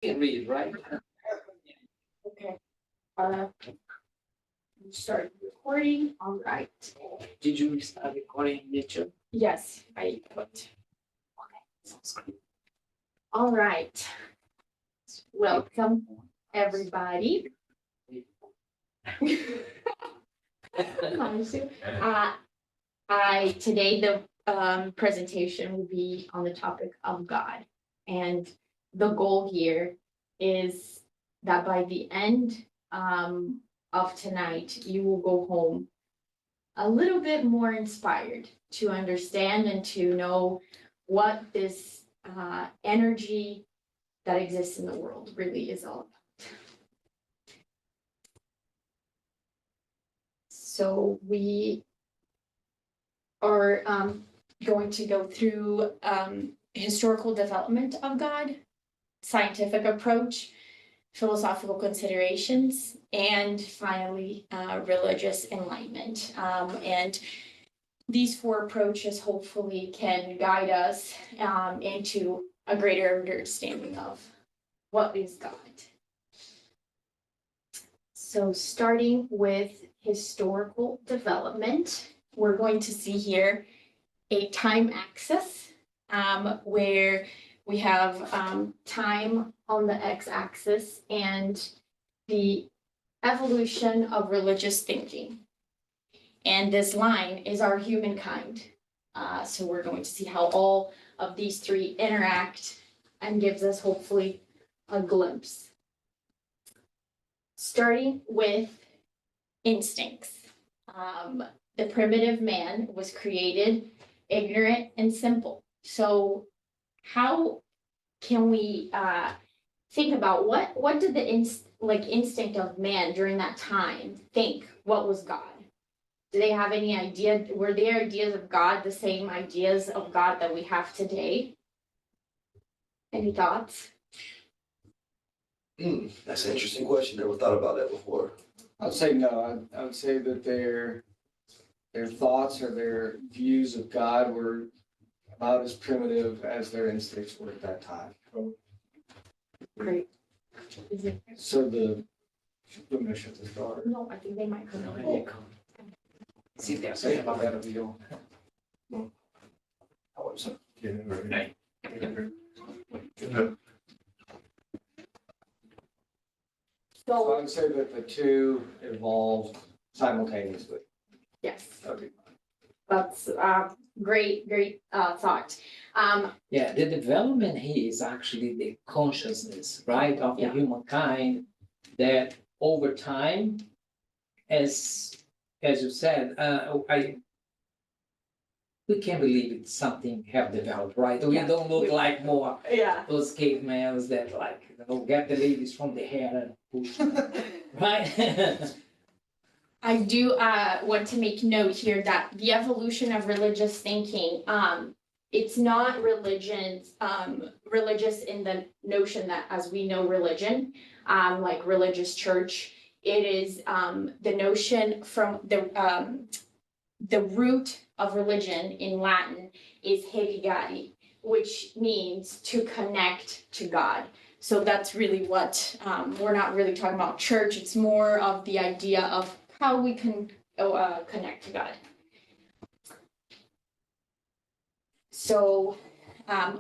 can read, right? Okay. Start recording. All right. Did you start recording YouTube? Yes, I put. Okay, sounds great. All right. Welcome, everybody. Hi, Sue. Today the presentation will be on the topic of God, and the goal here is that by the end of tonight, you will go home a little bit more inspired to understand and to know what this energy that exists in the world really is all about. So we are going to go through historical development of God, scientific approach, philosophical considerations, and finally, religious enlightenment. And these four approaches hopefully can guide us into a greater understanding of what is God. So starting with historical development, we're going to see here a time axis where we have time on the x-axis and the evolution of religious thinking. And this line is our humankind. So we're going to see how all of these three interact and gives us hopefully a glimpse. Starting with instincts. The primitive man was created ignorant and simple. So how can we think about what did the instinct of man during that time think? What was God? Do they have any idea? Were their ideas of God the same ideas of God that we have today? Any thoughts? That's an interesting question. Never thought about that before. I'd say no. I would say that their thoughts or their views of God were about as primitive as their instincts were at that time. Great. Is it? So the mission to start. No, I think they might come. See, there's Say about that of you. How was it? So I So would say that the two evolved simultaneously. yes, Okay. that's great thought. Yeah, the development here is actually the consciousness, right, of the Yeah. humankind that over time, as you said, we can't believe it's something have developed, right? We Yeah. don't look like more Yeah. those cavemans that like, get the ladies from the hair and push, right? I do want to make note here that the evolution of religious thinking, it's not religious in the notion that as we know religion, like religious church, it is the notion from the root of religion in Latin is heligare, which means to connect to God. So that's really what, we're not really talking about church, it's more of the idea of how we can connect to God. So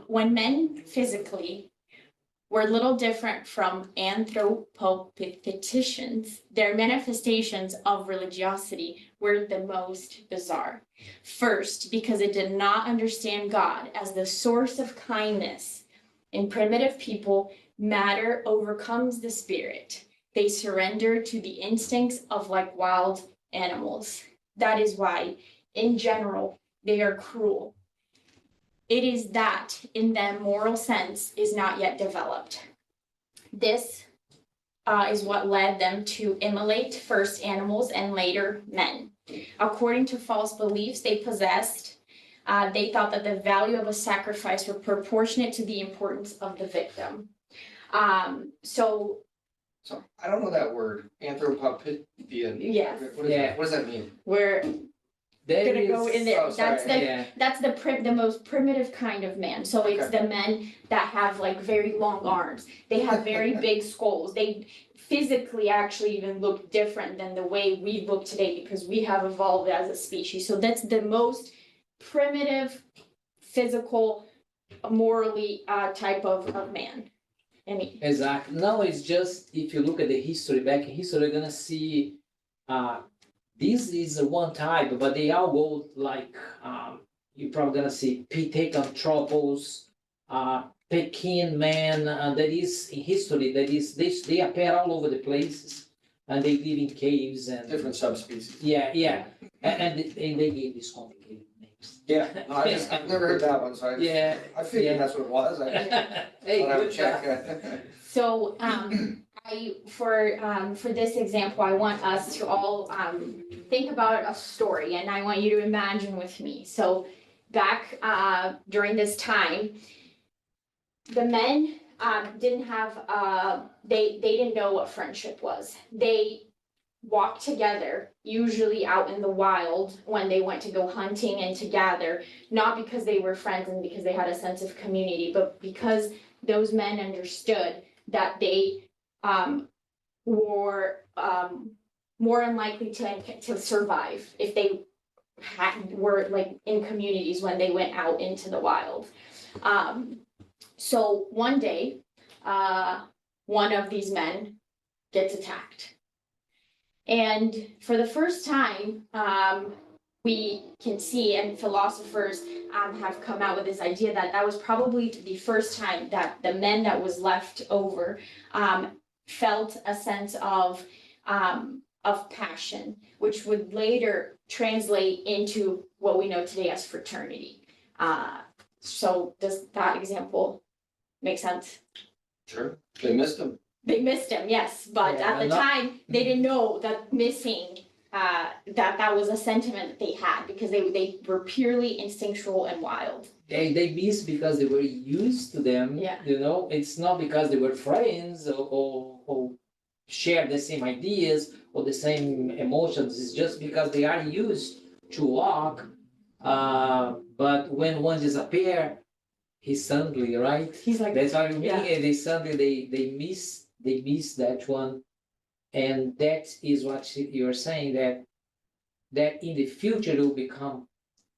when men physically were little different from anthropomorphizations, their manifestations of religiosity were the most bizarre. First, because it did not understand God as the source of kindness. In primitive people, matter overcomes the spirit. They surrender to the instincts of like wild animals. That is why, in general, they are cruel. It is that, in the moral sense, is not yet developed. This is what led them to immolate first animals and later men. According to false beliefs they possessed, they thought that the value of a sacrifice were proportionate to the importance of the victim. So I don't know that word, anthropomorphian. Yes. What does that mean? where There gonna go is- in there. Oh, sorry. That's the most primitive kind of man. So it's Okay. the men that have like very long arms. They have very big skulls. They physically actually even look different than the way we look today because we have evolved as a species. So that's the most primitive, physical, morally type of man. Exactly. No, it's just if you look at the history, back in history, you're gonna see this is one type, but they all go like you're probably gonna see Pithecanthropus, Peking man, that is in history, that is they appear all over the places and they live in caves and Different subspecies. yeah. And they gave these complicated names. Yeah, no, I've never heard that one, so Yeah. I figured Yeah. that's what it was. I Hey, thought I would good check. job. So for this example, I want us to all think about a story, and I want you to imagine with me. So back during this time, the men didn't have they didn't know what friendship was. They walked together, usually out in the wild when they went to go hunting and to gather, not because they were friends and because they had a sense of community, but because those men understood that they were more unlikely to survive if they were like in communities when they went out into the wild. So one day, one of these men gets attacked. And for the first time, we can see, and philosophers have come out with this idea that that was probably the first time that the men that was left over felt a sense of passion, which would later translate into what we know today as fraternity. So does that example make sense? Sure, they missed them. They missed him, yes, but Yeah, at the time, they didn't know that missing, that was a sentiment that they had because they were purely instinctual and wild. They miss because they were used to them. Yeah. You know, it's not because they were friends or share the same ideas or the same emotions. It's just because they are used to walk. But when one disappear, he suddenly, right? He's like, That's what I mean. Yeah. And they suddenly they miss that one, and that is what you're saying that in the future it will become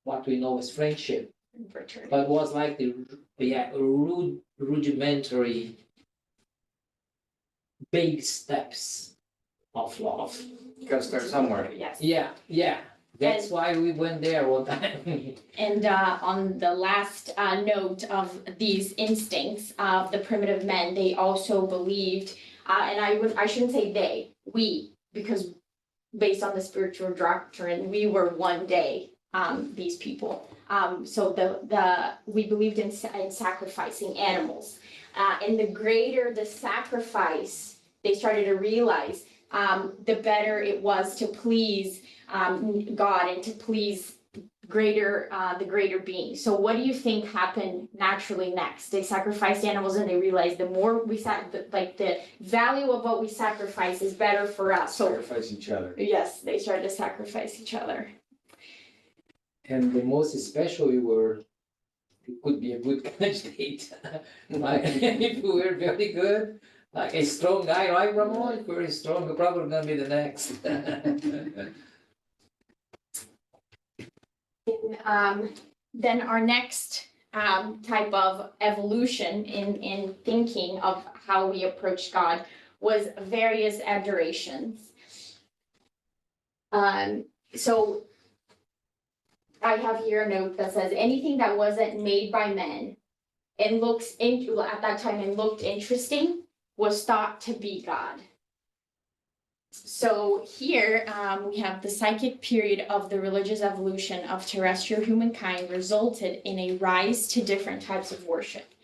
what we know as friendship. fraternity. But was like the rudimentary baby steps of love. Gotta start somewhere. Yes. Yeah. That's why we went there one time. And on the last note of these instincts of the primitive men, they also believed, and I shouldn't say we, because based on the spiritual doctrine, we were one day these people. So we believed in sacrificing animals, and the greater the sacrifice, they started to realize, the better it was to please God and to please the greater being. So what do you think happened naturally next? They sacrificed animals and they realized the more we the value of what we sacrifice is better for us. So Sacrifice each other. yes, they started to sacrifice each other. And the most special we were, it could be a good candidate. Like, if we were very good, like a strong guy, right, Ramon? If we're strong, we're probably gonna be the next. Then our next type of evolution in thinking of how we approach God was various adorations. So I have here a note that says anything that wasn't made by men and at that time and looked interesting was thought to be God. So here we have the psychic period of the religious evolution of terrestrial humankind resulted in a rise to different types of worship.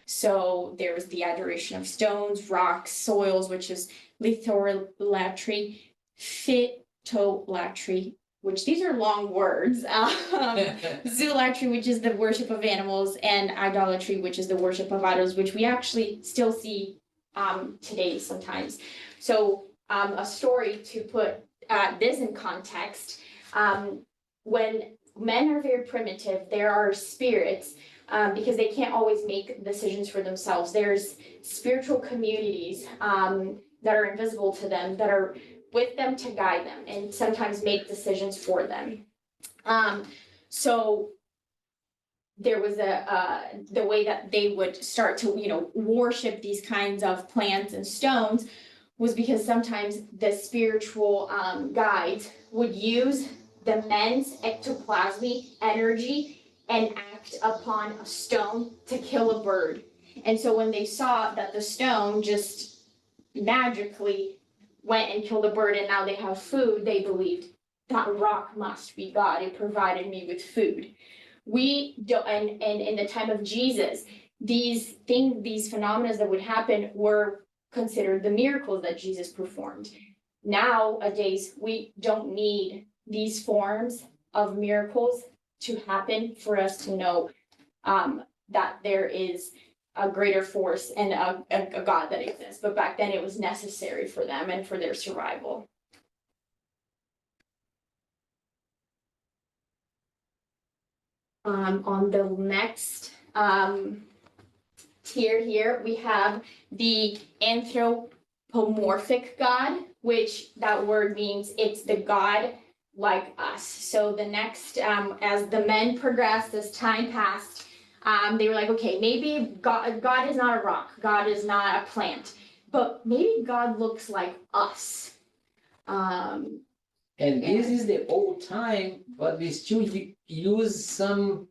So there was the adoration of stones, rocks, soils, which is litholatry, phytolatry, which these are long words, zoolatry, which is the worship of animals, and idolatry, which is the worship of idols, which we actually still see today sometimes. So a story to put this in context, when men are very primitive, there are spirits, because they can't always make decisions for themselves. There's spiritual communities, that are invisible to them, that are with them to guide them and sometimes make decisions for them. So there was the way that they would start to, worship these kinds of plants and stones was because sometimes the spiritual guides would use the men's ectoplasmic energy and act upon a stone to kill a bird. And so when they saw that the stone just magically went and killed a bird and now they have food, they believed that rock must be God. It provided me with food. We don't, and in the time of Jesus, these phenomena that would happen were considered the miracles that Jesus performed. Nowadays, we don't need these forms of miracles to happen for us to know that there is a greater force and a God that exists. But back then it was necessary for them and for their survival. On the next tier here, we have the anthropomorphic God, which that word means it's the God like us. So the next, as the men progressed, as time passed, they were like, okay, maybe God is not a rock, God is not a plant, but maybe God looks like us. And this is the old time, but we still use some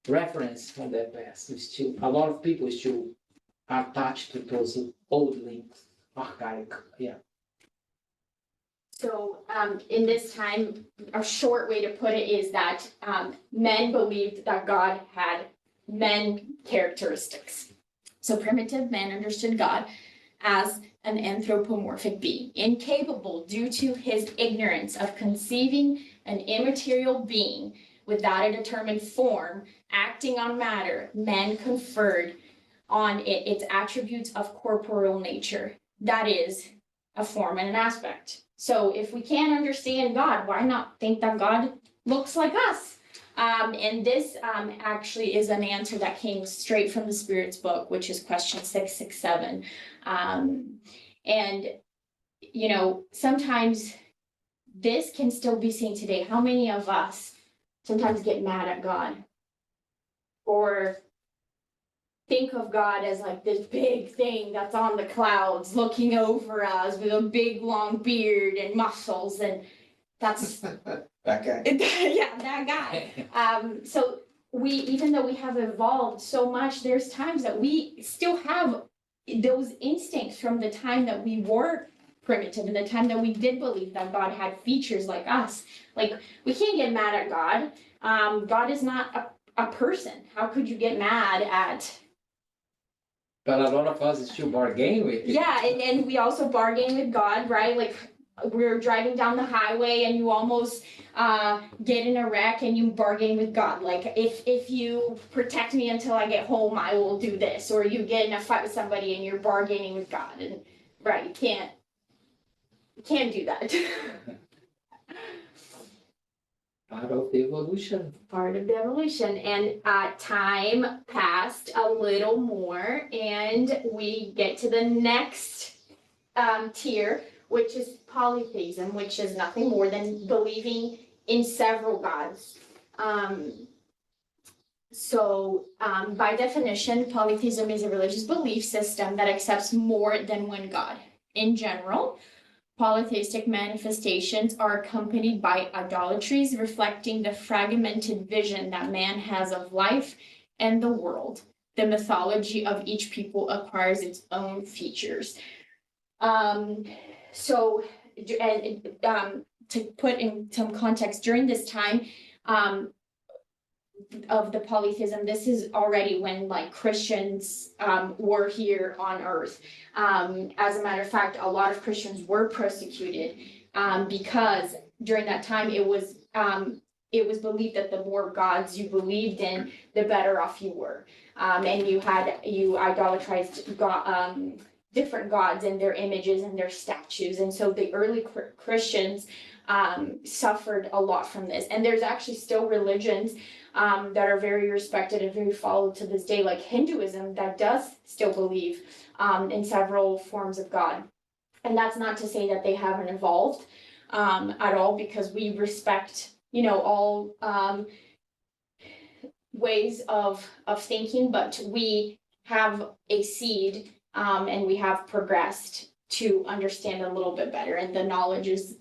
reference from that past. We still, a lot of people still are attached to those old links, archaic, yeah. So in this time, a short way to put it is that men believed that God had men characteristics. So primitive men understood God as an anthropomorphic being, incapable due to his ignorance of conceiving an immaterial being without a determined form, acting on matter. Men conferred on it its attributes of corporeal nature, that is, a form and an aspect. So if we can't understand God, why not think that God looks like us? And this actually is an answer that came straight from the Spirit's book, which is question 667. And, sometimes this can still be seen today. How many of us sometimes get mad at God or think of God as like this big thing that's on the clouds looking over us with a big long beard and muscles, and that's That guy. yeah, that guy. So even though we have evolved so much, there's times that we still have those instincts from the time that we were primitive and the time that we did believe that God had features like us. Like, we can't get mad at God. God is not a person. How could you get mad at? But a lot of us still bargain with it. Yeah, and we also bargain with God, right? Like, we're driving down the highway and you almost get in a wreck and you bargain with God. Like, if you protect me until I get home, I will do this. Or you get in a fight with somebody and you're bargaining with God. And right, you can't do that. Part of the evolution. Part of the evolution. And time passed a little more and we get to the next tier, which is polytheism, which is nothing more than believing in several gods. So by definition, polytheism is a religious belief system that accepts more than one god. In general, polytheistic manifestations are accompanied by idolatries reflecting the fragmented vision that man has of life and the world. The mythology of each people acquires its own features. So to put in some context, during this time of the polytheism, this is already when like Christians were here on earth. As a matter of fact, a lot of Christians were persecuted because during that time it was believed that the more gods you believed in, the better off you were. And you idolatrized God, different gods and their images and their statues. And so the early Christians suffered a lot from this. And there's actually still religions that are very respected and very followed to this day, like Hinduism, that does still believe in several forms of God. And that's not to say that they haven't evolved at all, because we respect, all ways of thinking, but we have a seed and we have progressed to understand a little bit better, and the knowledge is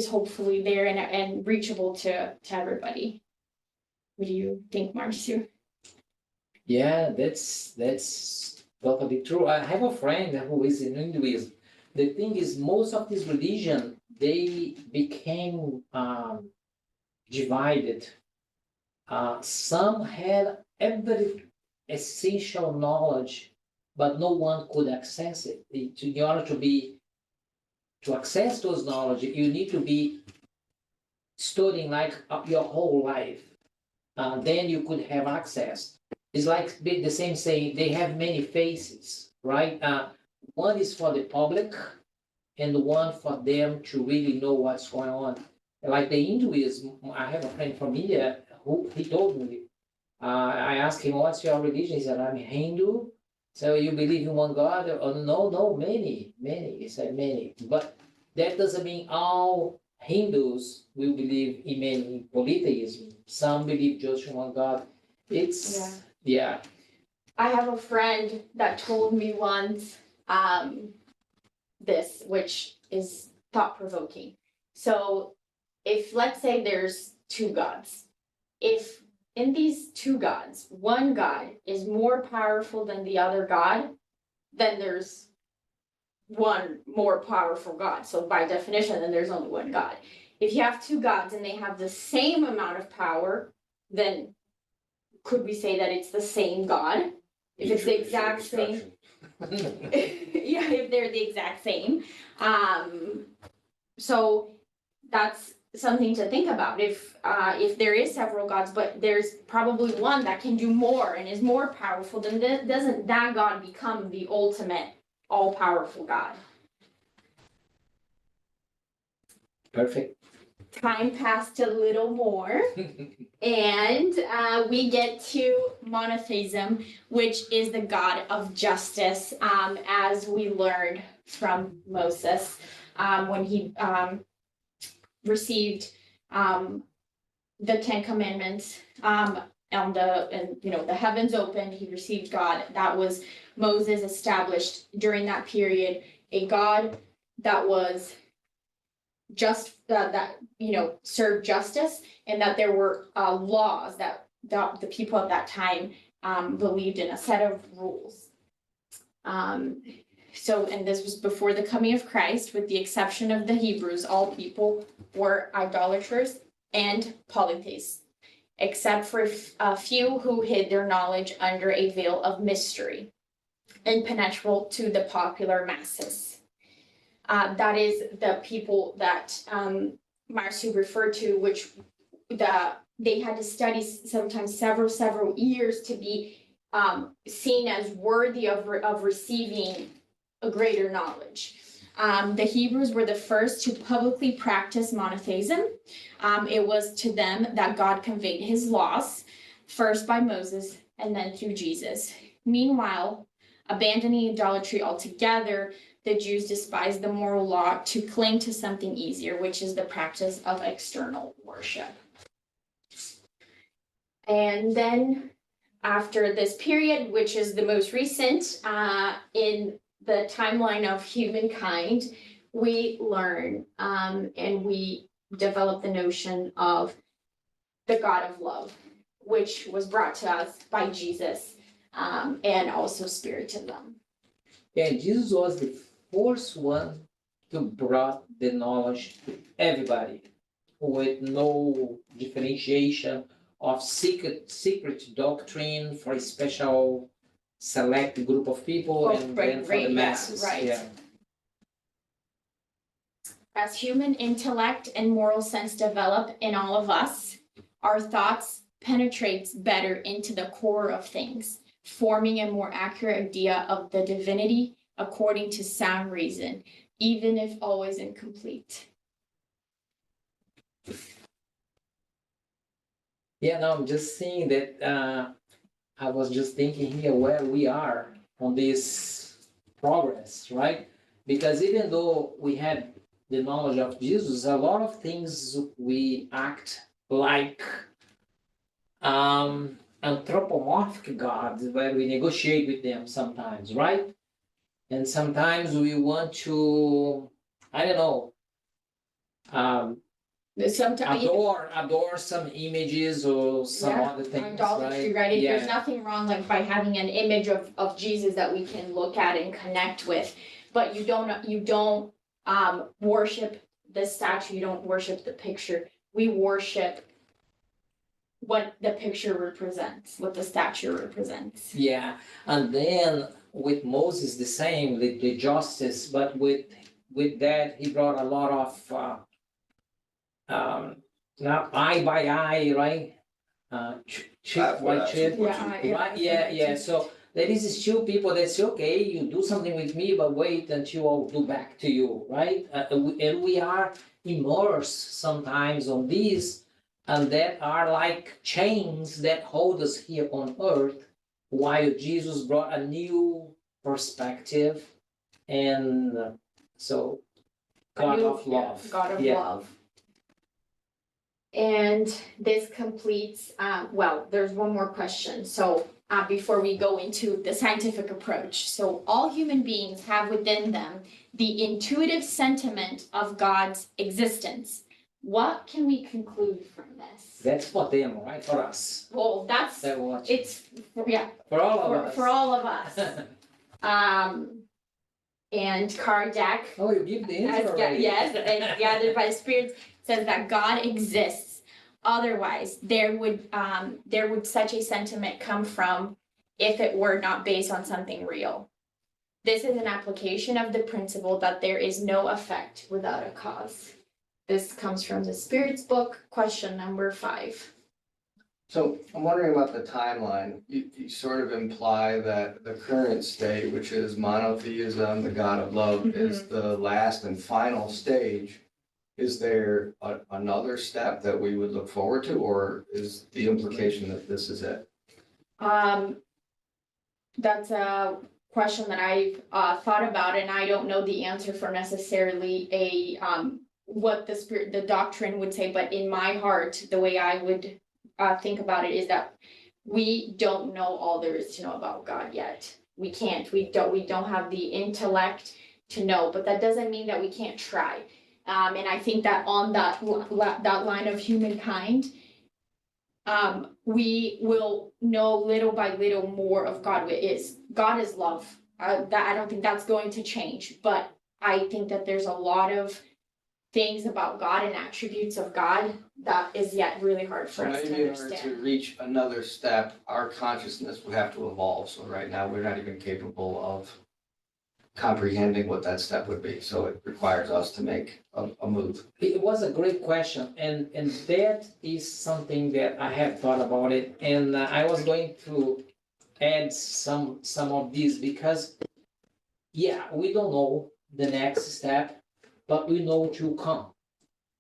hopefully there and reachable to everybody. What do you think, Marcio? Yeah, that's totally true. I have a friend who is in Hinduism. The thing is, most of this religion, they became divided. Some had every essential knowledge, but no one could access it. In order to access those knowledge, you need to be studying like your whole life. Then you could have access. It's like the same saying, they have many faces, right? One is for the public and one for them to really know what's going on. Like the Hinduism, I have a friend from India who he told me, I asked him, what's your religion? He said, I'm Hindu. So you believe in one God? Oh, no, many. He said many. But that doesn't mean all Hindus will believe in many polytheism. Some believe just in one God. Yeah. I have a friend that told me once this, which is thought-provoking. So if, let's say there's two gods, if in these two gods, one God is more powerful than the other God, then there's one more powerful God. So by definition, then there's only one God. If you have two gods and they have the same amount of power, then could we say that it's the same God? If it's the exact same. Yeah, if they're the exact same. So that's something to think about. If there is several gods, but there's probably one that can do more and is more powerful, then doesn't that God become the ultimate all-powerful God? Perfect. Time passed a little more, and we get to monotheism, which is the God of justice, as we learned from Moses when he received the Ten Commandments, and the heavens opened. He received God. That was Moses established during that period, a God that was just that served justice, and that there were laws that the people at that time believed in, a set of rules. So, and this was before the coming of Christ, with the exception of the Hebrews. All people were idolaters and polytheists, except for a few who hid their knowledge under a veil of mystery, impenetrable to the popular masses. That is the people that Marcio referred to, which they had to study sometimes several years to be seen as worthy of receiving a greater knowledge. The Hebrews were the first to publicly practice monotheism. It was to them that God conveyed his laws, first by Moses and then through Jesus. Meanwhile, abandoning idolatry altogether, the Jews despised the moral law to cling to something easier, which is the practice of external worship. And then after this period, which is the most recent in the timeline of humankind, we learn and we develop the notion of the God of love, which was brought to us by Jesus and also Spiritism. Yeah, Jesus was the first one to brought the knowledge to everybody with no differentiation of secret doctrine for a special select group of people and then for the masses. Right. Yeah. As human intellect and moral sense develop in all of us, our thoughts penetrates better into the core of things, forming a more accurate idea of the divinity according to sound reason, even if always incomplete. Yeah, no, I'm just seeing that, I was just thinking here where we are on this progress, right? Because even though we had the knowledge of Jesus, a lot of things we act like anthropomorphic gods where we negotiate with them sometimes, right? And sometimes we want to, I don't know, um, Sometimes, adore some images or some yeah, other things, idolatry, right? right? Yeah. There's nothing wrong like by having an image of Jesus that we can look at and connect with, but you don't worship the statue, you don't worship the picture. We worship what the picture represents, what the statue represents. Yeah, and then with Moses the same, the justice, but with that he brought a lot of not eye by eye, right? Chip Eye for by eye, chip, tooth Yeah, right? Yeah, yeah. So there is still people that say, okay, you do something with me, but wait until I'll do back to you, right? And we are immersed sometimes on these, and that are like chains that hold us here on earth, while Jesus brought a new perspective, and so God of love. God of Yeah. love. And this completes, well, there's one more question. So before we go into the scientific approach. So all human beings have within them the intuitive sentiment of God's existence. What can we conclude from this? That's for them, right? For us. Well, That watch. it's, yeah, For all of us. for all of us. And Kardec Oh, you give the answer already. yes, and gathered by the spirits says that God exists. Otherwise, there would such a sentiment come from if it were not based on something real. This is an application of the principle that there is no effect without a cause. This comes from the Spirits book, question number 5. So I'm wondering about the timeline. You sort of imply that the current state, which is monotheism, the God of love, is the last and final stage. Is there another step that we would look forward to, or is the implication that this is it? That's a question that I've thought about, and I don't know the answer for necessarily a what the doctrine would say, but in my heart, the way I would think about it is that we don't know all there is to know about God yet. We can't. We don't have the intellect to know, but that doesn't mean that we can't try. And I think that on that line of humankind, we will know little by little more of God. God is love. That I don't think that's going to change, but I think that there's a lot of things about God and attributes of God that is yet really hard for So us to maybe in order to understand. reach another step, our consciousness would have to evolve. So right now, we're not even capable of comprehending what that step would be. So it requires us to make a move. It was a great question, and that is something that I have thought about it, and I was going to add some of these because, yeah, we don't know the next step, but we know to come,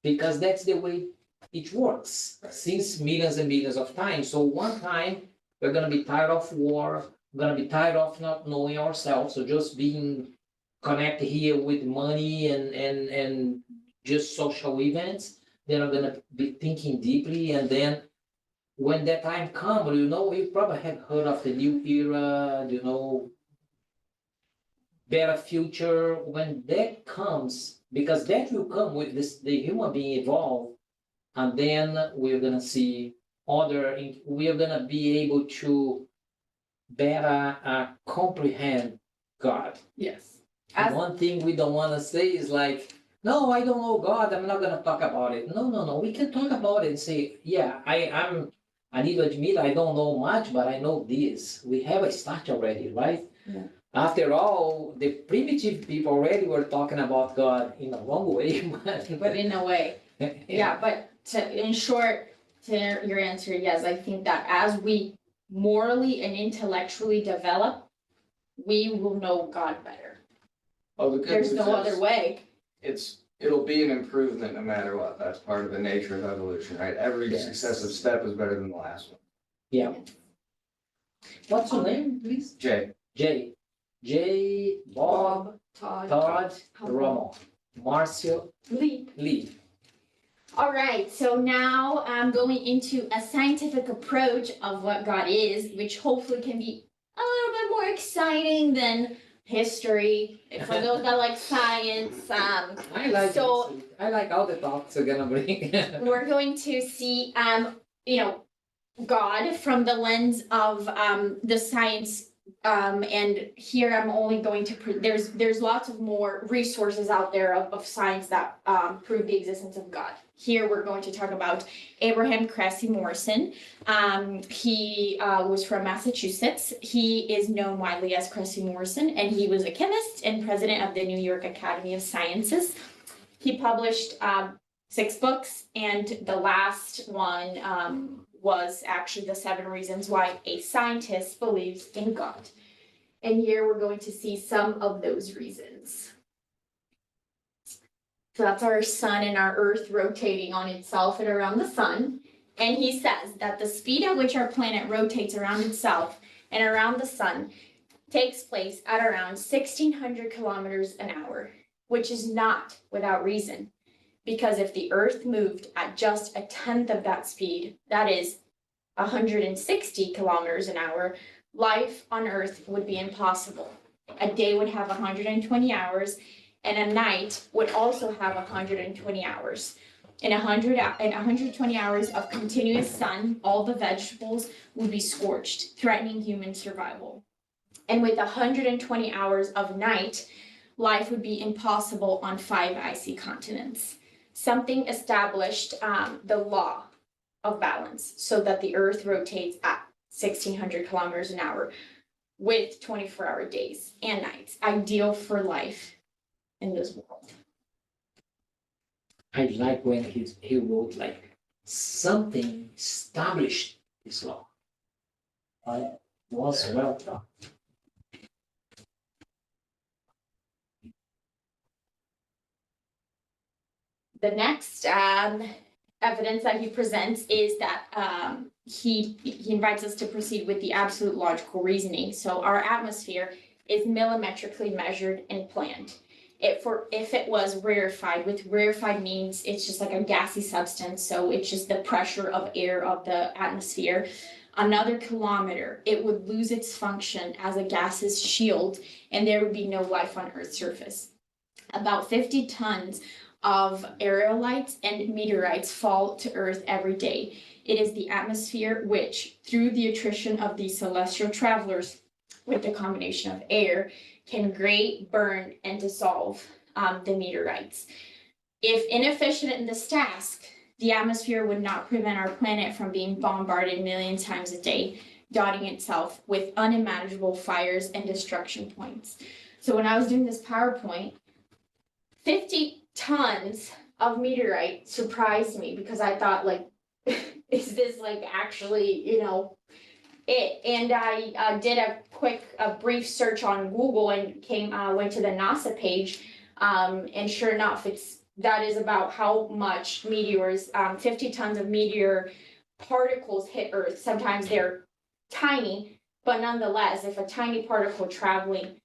because that's the way it works since millions and millions of times. So one time we're gonna be tired of war, we're gonna be tired of not knowing ourselves, so just being connected here with money and just social events. Then I'm gonna be thinking deeply, and then when that time comes, you probably have heard of the new era, better future. When that comes, because that will come with this, the human being evolve, and then we're gonna see we are gonna be able to better comprehend God. Yes. One thing we don't wanna say is like, no, I don't know God, I'm not gonna talk about it. No, we can talk about it and say, yeah, I need to admit, I don't know much, but I know this. We have a start already, right? Yeah. After all, the primitive people already were talking about God in a wrong way, But in a way, yeah, but in short, to your answer, yes, I think that as we morally and intellectually develop, we will know God better. Oh, the good There's news no is other way. it'll be an improvement no matter what. That's part of the nature of evolution, right? Every Yes. successive step is better than the last one. Yeah. What's your name, please? Jay, J, Bob, Todd, Todd, Ramon, Marcio, Lee. Lee. All right, so now I'm going into a scientific approach of what God is, which hopefully can be a little bit more exciting than history. For those that like science, I like So- this. I like all the thoughts you're gonna bring. we're going to see, God from the lens of the science. And here I'm only going to, there's lots of more resources out there of science that prove the existence of God. Here we're going to talk about Abraham Cressy Morrison. He was from Massachusetts. He is known widely as Cressy Morrison, and he was a chemist and president of the New York Academy of Sciences. He published 6 books, and the last one was actually the 7 reasons why a scientist believes in God. And here we're going to see some of those reasons. So that's our sun and our earth rotating on itself and around the sun. And he says that the speed at which our planet rotates around itself and around the sun takes place at around 1,600 kilometers an hour, which is not without reason. Because if the earth moved at just 1/10 of that speed, that is 160 kilometers an hour, life on earth would be impossible. A day would have 120 hours, and a night would also have 120 hours. In 120 hours of continuous sun, all the vegetables would be scorched, threatening human survival. And with 120 hours of night, life would be impossible on 5 icy continents. Something established the law of balance so that the earth rotates at 1,600 kilometers an hour with 24-hour days and nights, ideal for life in this world. I like when he wrote like something established this law. Was well done. The next evidence that he presents is that he invites us to proceed with the absolute logical reasoning. So our atmosphere is millimetrically measured and planned. If it was rarefied, with rarefied means it's just like a gassy substance, so it's just the pressure of air of the atmosphere. Another kilometer, it would lose its function as a gaseous shield, and there would be no life on Earth's surface. About 50 tons of aerolites and meteorites fall to Earth every day. It is the atmosphere which, through the attrition of these celestial travelers with the combination of air, can grate, burn, and dissolve the meteorites. If inefficient in this task, the atmosphere would not prevent our planet from being bombarded millions of times a day, dotting itself with unimaginable fires and destruction points. So when I was doing this PowerPoint, 50 tons of meteorite surprised me because I thought, like, is this like actually, it? And I did a brief search on Google and went to the NASA page, and sure enough, that is about how much meteors, 50 tons of meteor particles hit Earth. Sometimes they're tiny, but nonetheless, if a tiny particle traveling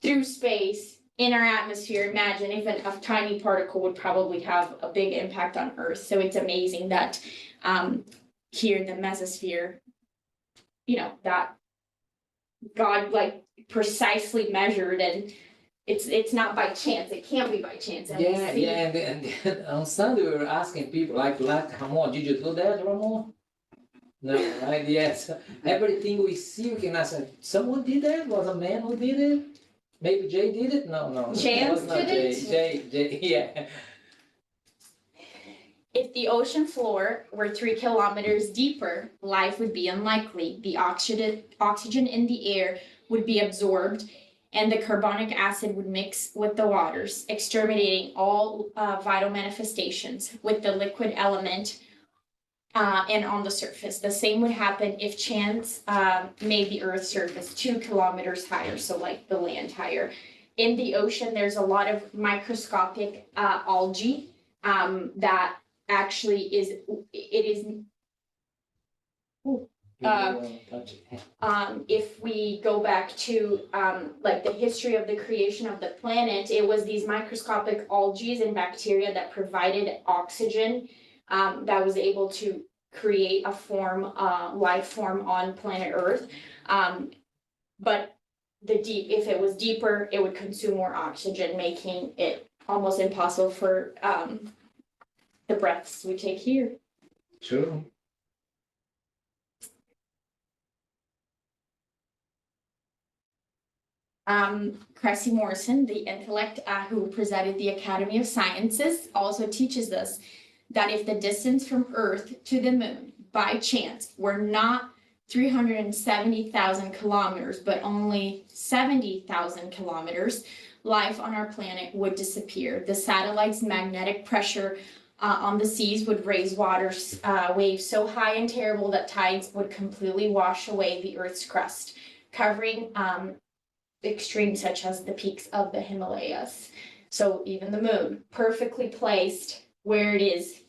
through space in our atmosphere, imagine if a tiny particle would probably have a big impact on Earth. So it's amazing that here in the mesosphere, that God like precisely measured, and it's not by chance. It can't be by chance. And And on Sunday we were asking people like Ramon, did you do that, Ramon? No, right? Yes. Everything we see, we can ask, someone did that? Was a man who did it? Maybe Jay did it? No. Chance It was not did Jay. it? Jay, yeah. If the ocean floor were 3 kilometers deeper, life would be unlikely. The oxygen in the air would be absorbed, and the carbonic acid would mix with the waters, exterminating all vital manifestations with the liquid element and on the surface. The same would happen if chance made the Earth's surface 2 kilometers higher, so like the land higher. in the ocean, there's a lot of microscopic algae that actually if we go back to like the history of the creation of the planet, it was these microscopic algae and bacteria that provided oxygen that was able to create a life form on planet Earth. But if it was deeper, it would consume more oxygen, making it almost impossible for the breaths we take here. True. Cressy Morrison, the intellect who presided the Academy of Sciences, also teaches us that if the distance from Earth to the moon by chance were not 370,000 kilometers, but only 70,000 kilometers, life on our planet would disappear. The satellite's magnetic pressure on the seas would raise waves so high and terrible that tides would completely wash away the Earth's crust, covering extremes such as the peaks of the Himalayas. So even the moon, perfectly placed where it is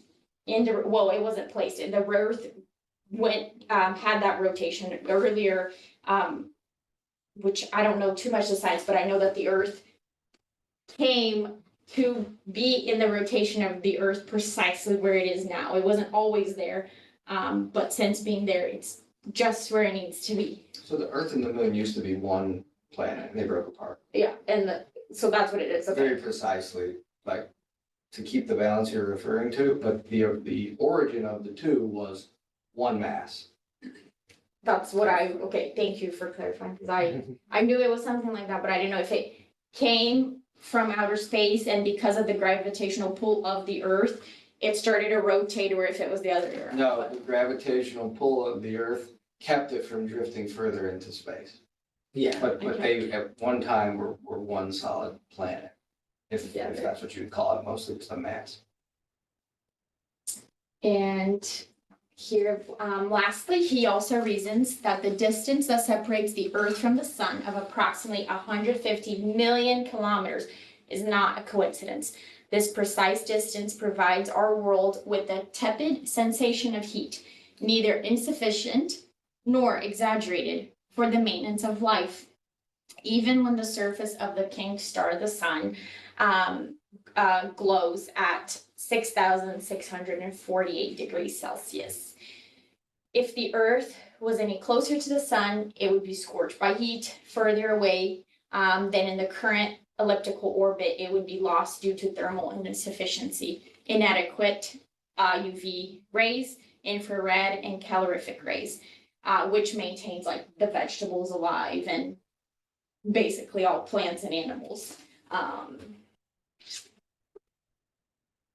it wasn't placed. The Earth had that rotation earlier, which I don't know too much of science, but I know that the Earth came to be in the rotation of the Earth precisely where it is now. It wasn't always there, but since being there, it's just where it needs to be. So the Earth and the moon used to be one planet, and they broke apart. Yeah, so that's what it is. Okay. Very precisely, like, to keep the balance you're referring to, but the origin of the two was one mass. That's what okay, thank you for clarifying, because I knew it was something like that, but I didn't know if it came from outer space and because of the gravitational pull of the Earth, it started to rotate, or if it was the other way around. No, the gravitational pull of the Earth kept it from drifting further into space. Yeah. But they at one time were one solid planet, if that's what you'd call it. Mostly it's the mass. And here, lastly, he also reasons that the distance that separates the Earth from the sun of approximately 150 million kilometers is not a coincidence. This precise distance provides our world with a tepid sensation of heat, neither insufficient nor exaggerated for the maintenance of life. Even when the surface of the king star, the sun, glows at 6,648 degrees Celsius. If the Earth was any closer to the sun, it would be scorched by heat. Further away than in the current elliptical orbit, it would be lost due to thermal insufficiency, inadequate UV rays, infrared, and calorific rays, which maintains like the vegetables alive and basically all plants and animals.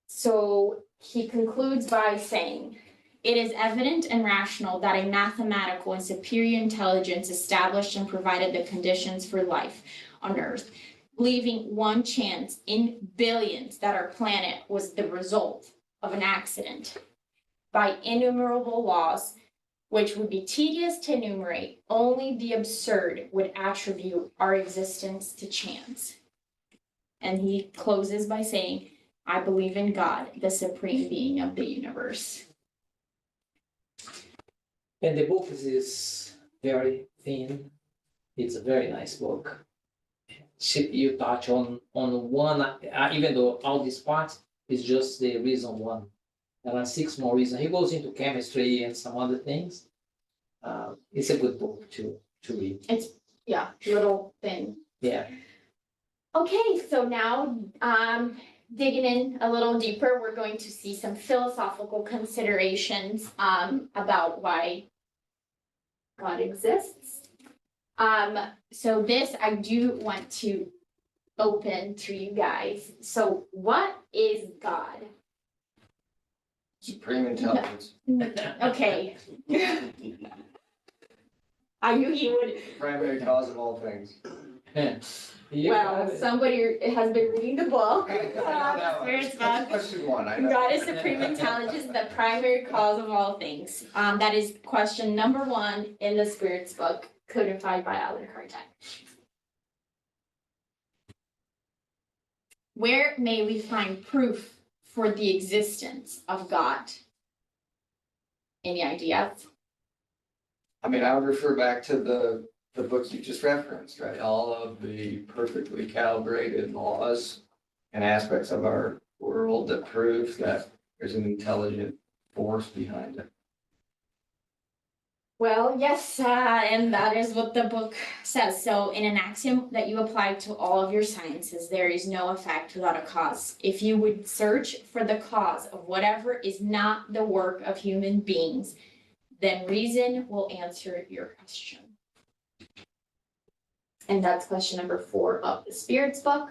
So he concludes by saying, it is evident and rational that a mathematical and superior intelligence established and provided the conditions for life on Earth, leaving one chance in billions that our planet was the result of an accident. By innumerable laws, which would be tedious to enumerate, only the absurd would attribute our existence to chance. And he closes by saying, I believe in God, the supreme being of the universe. And the book is very thin. It's a very nice book. You touch on one, even though all these parts is just the reason one. There are 6 more reasons. He goes into chemistry and some other things. It's a good book to read. It's, little thin. Yeah. Okay, so now digging in a little deeper, we're going to see some philosophical considerations about why God exists. So this I do want to open to you guys. So what is God? Supreme intelligence. Okay. I knew he would. Primary cause of all things. Well, somebody has been reading the book. Spirit's book. Question 1. I know. God is supreme intelligence, the primary cause of all things. That is question number 1 in the Spirit's book, codified by Alan Kardec. Where may we find proof for the existence of God? Any ideas? I mean, I would refer back to the book you just referenced, right? All of the perfectly calibrated laws and aspects of our world that prove that there's an intelligent force behind it. Well, yes, and that is what the book says. So, in an axiom that you apply to all of your sciences, there is no effect without a cause. If you would search for the cause of whatever is not the work of human beings, then reason will answer your question. And that's question number 4 of the Spirits book.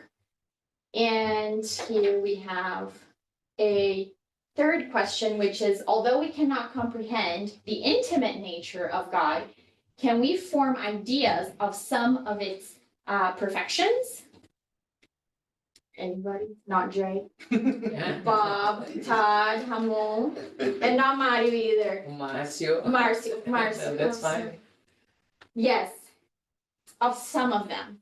And here we have a third question, which is, although we cannot comprehend the intimate nature of God, can we form ideas of some of its perfections? Anybody? Not Jay, Bob, Todd, Hamon, and not Mario either. Marcio. That's fine. Yes, of some of them.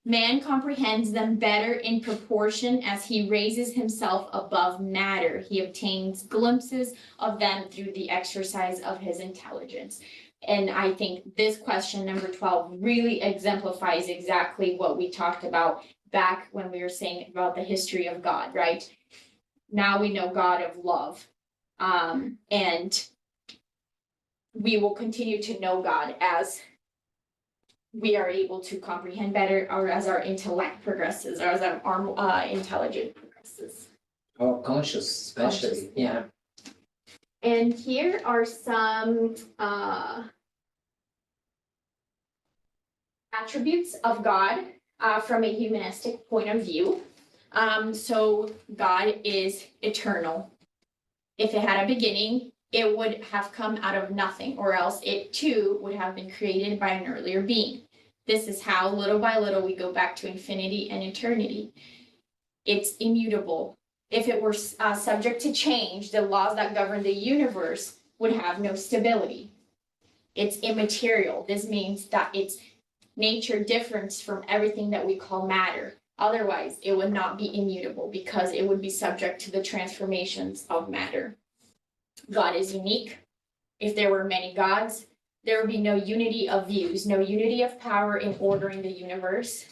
Man comprehends them better in proportion as he raises himself above matter. He obtains glimpses of them through the exercise of his intelligence. And I think this question, number 12, really exemplifies exactly what we talked about back when we were saying about the history of God, right? Now we know God of love. And we will continue to know God as we are able to comprehend better, or as our intellect progresses, or as our intelligence progresses. Or conscious, especially. Conscious. Yeah. And here are some attributes of God from a humanistic point of view. So God is eternal. If it had a beginning, it would have come out of nothing, or else it too would have been created by an earlier being. This is how little by little we go back to infinity and eternity. It's immutable. If it were subject to change, the laws that govern the universe would have no stability. It's immaterial. This means that its nature differs from everything that we call matter. Otherwise, it would not be immutable because it would be subject to the transformations of matter. God is unique. If there were many gods, there would be no unity of views, no unity of power in ordering the universe.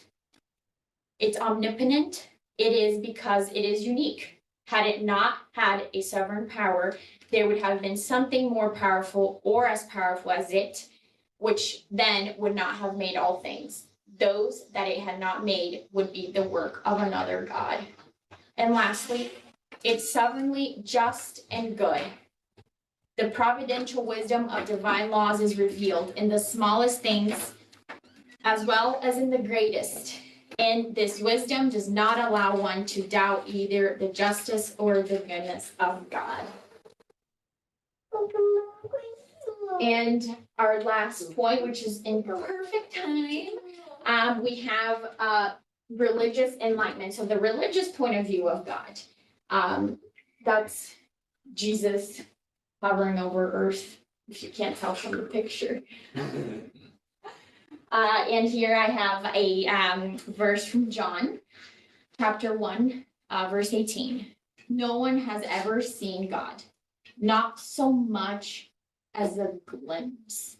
It's omnipotent. It is because it is unique. Had it not had a sovereign power, there would have been something more powerful or as powerful as it, which then would not have made all things. Those that it had not made would be the work of another God. And lastly, it's sovereignly just and good. The providential wisdom of divine laws is revealed in the smallest things as well as in the greatest. And this wisdom does not allow one to doubt either the justice or the goodness of God. And our last point, which is in perfect time, we have religious enlightenment. So the religious point of view of God, that's Jesus hovering over earth, if you can't tell from the picture. And here I have a verse from John, chapter 1, verse 18. No one has ever seen God, not so much as a glimpse.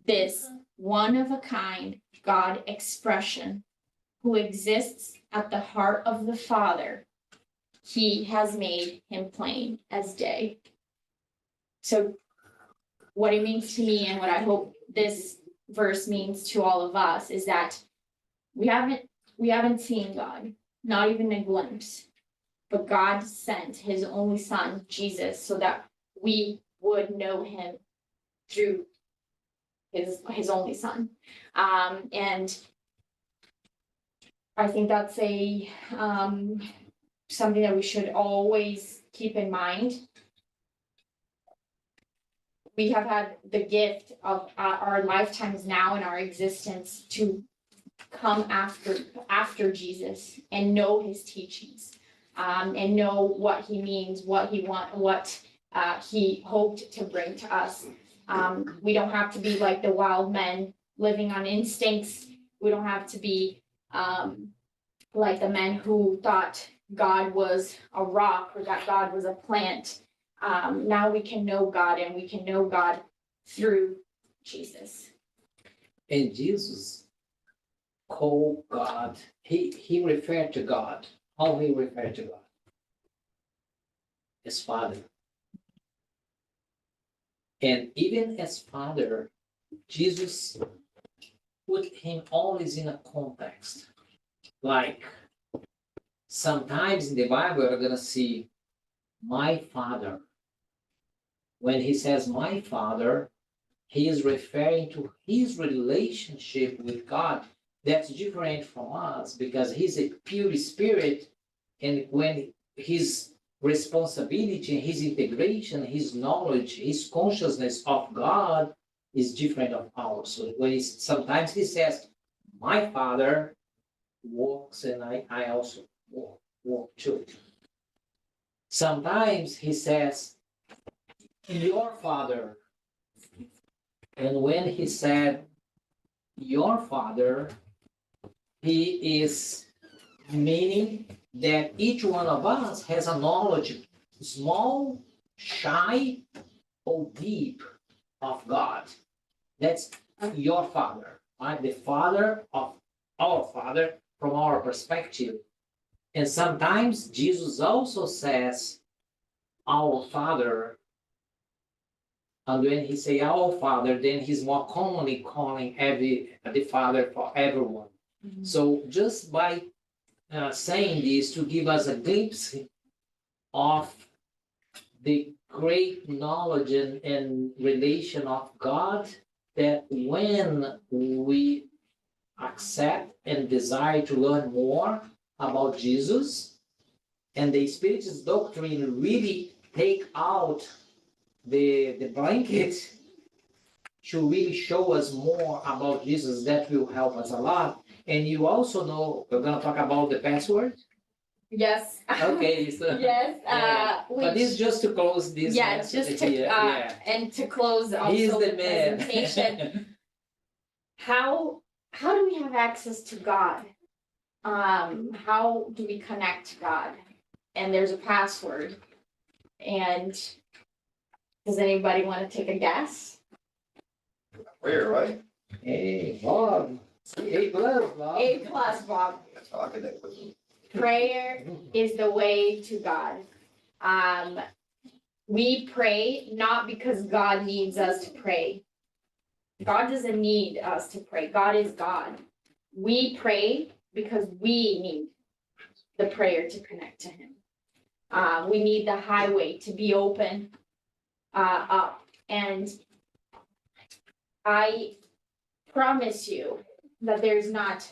This one of a kind God expression who exists at the heart of the Father, he has made him plain as day. So what it means to me, and what I hope this verse means to all of us, is that we haven't seen God, not even a glimpse, but God sent his only son, Jesus, so that we would know him through his only son. And I think that's a something that we should always keep in mind. We have had the gift of our lifetimes now in our existence to come after Jesus and know his teachings, and know what he means, what he he hoped to bring to us. We don't have to be like the wild men living on instincts. We don't have to be like the men who thought God was a rock or that God was a plant. Now we can know God, and we can know God through Jesus. And Jesus called God, he referred to God. How he referred to God? As Father. And even as Father, Jesus put him always in a context. Like sometimes in the Bible, you're gonna see my Father. When he says my Father, he is referring to his relationship with God that's different from us because he's a pure spirit. And when his responsibility, his integration, his knowledge, his consciousness of God is different of ours. So when sometimes he says, my Father walks and I also walk too. Sometimes he says, your Father. And when he said, your Father, he is meaning that each one of us has a knowledge, small, shy, or deep, of God. That's your Father, right? The Father of our Father from our perspective. And sometimes Jesus also says, our Father. And when he say our Father, then he's more commonly calling the Father for everyone. Mm-hmm. So just by saying this to give us a glimpse of the great knowledge and relation of God, that when we accept and desire to learn more about Jesus, and the Spiritist doctrine really take out the blanket to really show us more about Jesus, that will help us a lot. And you also know, we're gonna talk about the password. Yes. Okay, so. Yes, Yeah. But this is just to close this. yeah, it's just to, yeah. and to close He's also the the man. presentation. How do we have access to God? How do we connect to God? And there's a password. And does anybody want to take a guess? Prayer, right? Hey, Bob. A plus, Bob. A plus, Bob. That's how I connect with them. Prayer is the way to God. We pray not because God needs us to pray. God doesn't need us to pray. God is God. We pray because we need the prayer to connect to Him. We need the highway to be open up. And I promise you that there's not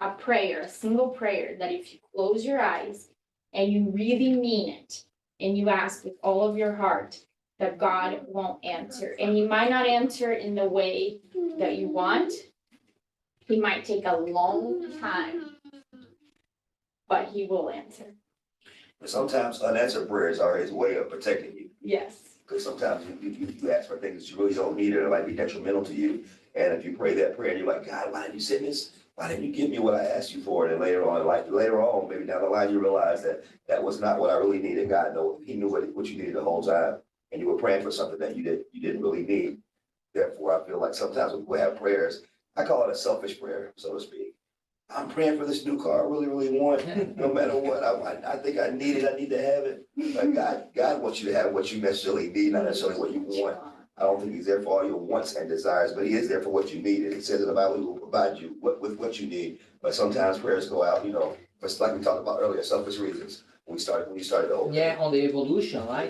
a prayer, a single prayer, that if you close your eyes and you really mean it and you ask with all of your heart, that God won't answer. And He might not answer in the way that you want. He might take a long time, but He will answer. But sometimes unanswered prayers are His way of protecting you. Yes. Because sometimes you ask for things that you really don't need, or it might be detrimental to you. And if you pray that prayer and you're like, God, why didn't you send this? Why didn't you give me what I asked you for? And then later on, maybe down the line, you realize that that was not what I really needed. God He knew what you needed the whole time. And you were praying for something that you didn't really need. Therefore, I feel like sometimes when we have prayers, I call it a selfish prayer, so to speak. I'm praying for this new car I really, really want, no matter what. I think I need it. I need to have it. But God wants you to have what you necessarily need, not necessarily what you want. I don't think He's there for all your wants and desires, but He is there for what you need. And He says in the Bible, He will provide you with what you need. But sometimes prayers go out, just like we talked about earlier, selfish reasons. When you started the whole thing. Yeah, on the evolution, right?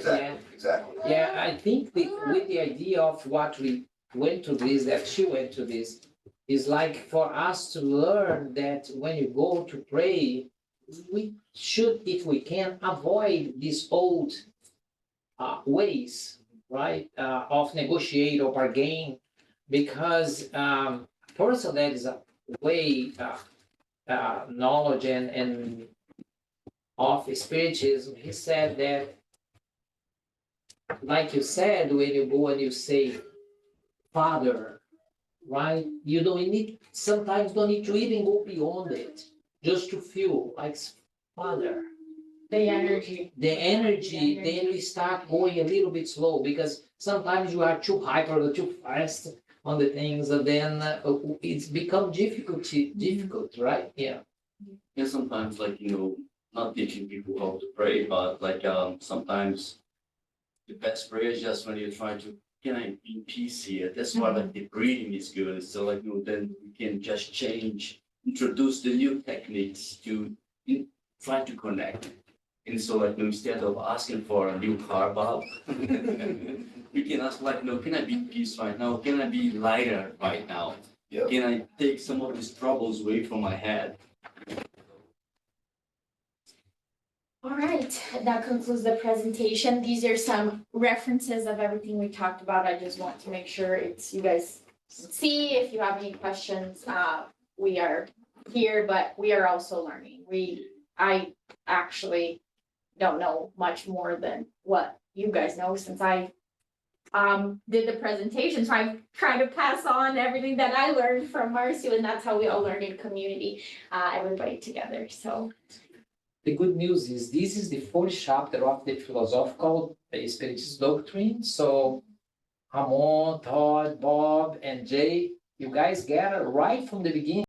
Exactly. Yeah, I think with the idea of what we went to this, that she went to this, is like for us to learn that when you go to pray, we should, if we can, avoid these old ways, right, of negotiate or bargain, because person that is a way knowledge and of spiritism, he said that, like you said, when you go and you say, Father, right? You sometimes don't need to even go beyond it. just to feel like, Father, The energy. then we start going a little bit slow, because sometimes you are too hyper or too fast on the things, and then it's become difficult, right? Yeah. Yeah, sometimes like, not teaching people how to pray, but like, sometimes the best prayer is just when you're trying to, can I be in peace here? That's why like the breathing is good. So like, then we can just introduce the new techniques to try to connect. And so like, instead of asking for a new car, Bob, we can ask like, can I be in peace right now? Can I be lighter right now? Yeah. Can I take some of these troubles away from my head? All right, that concludes the presentation. These are some references of everything we talked about. I just want to make sure you guys see. If you have any questions, we are here, but we are also learning. I actually don't know much more than what you guys know, since I did the presentation. So I try to pass on everything that I learned from Marcio, and that's how we all learn in community, everybody together, so. The good news is this is the fourth chapter of the philosophical Spiritist doctrine. So Ramon, Todd, Bob, and Jay, you guys get it right from the beginning.